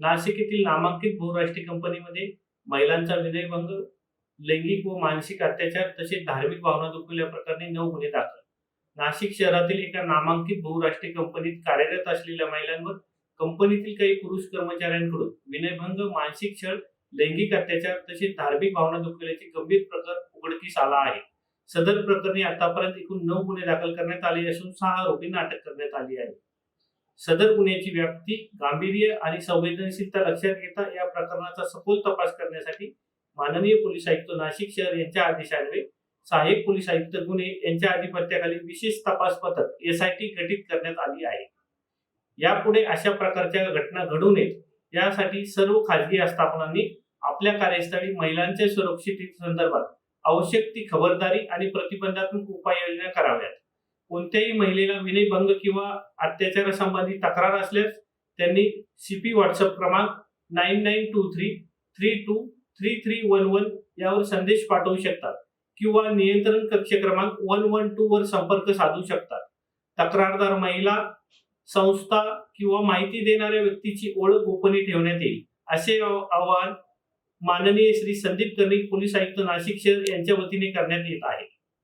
नाशिक येथील नामांकित बहुराष्ट्रीय कंपनीमध्ये महिलांचा विनयभंग, लैंगिक व मानसिक अत्याचार तसेच धार्मिक भावना दुखवल्या प्रकरणी 9 गुन्हे दाखल. नाशिक शहरातील एका नामांकित बहुराष्ट्रीय कंपनीत कार्यरत असलेल्या महिलांवर कंपनीतील काही पुरुष कर्मचाऱ्यांकडून विनयभंग, मानसिक छळ, लैंगिक अत्याचार तसेच धार्मिक भावना दुखवल्याचे गंभीर प्रकार उघडकीस आला आहे. सदर प्रकरणी आतापर्यंत एकूण 9 गुन्हे दाखल करण्यात आले असून 6 आरोपींना अटक करण्यात आली आहे. सदर गुन्ह्याची व्याप्ती, गांभीर्य आणि संवेदनशीलता लक्षात घेता या प्रकरणाचा सखोल तपास करण्यासाठी माननीय पोलीस आयुक्त नाशिक शहर यांच्या आदेशान्वये सहाय्यक पोलीस आयुक्त गुन्हे यांच्या अधिपत्याखाली विशेष तपास पथक SIT गठीत करण्यात आली आहे. यापुढे अशा प्रकारच्या घटना घडू नयेत यासाठी सर्व खासगी आस्थापनांनी आपल्या कार्यस्थळी महिलांच्या सुरक्षिततेसंदर्भात आवश्यक ती खबरदारी आणि प्रतिबंधात्मक उपाययोजना कराव्यात. कोणत्याही महिलेला विनयभंग किंवा अत्याचारासंबंधी तक्रार असल्यास त्यांनी CP WhatsApp क्रमांक 9923323311 यावर संदेश पाठवू शकतात किंवा नियंत्रण कक्ष क्रमांक 112 वर संपर्क साधू शकतात. तक्रारदार महिला, संस्था किंवा माहिती देणाऱ्या व्यक्तीची ओळख गोपनीय ठेवण्यात येईल असे आवाहन माननीय श्री संदीप कर्णिक पोलीस आयुक्त नाशिक शहर यांच्या वतीने करण्यात येत आहे.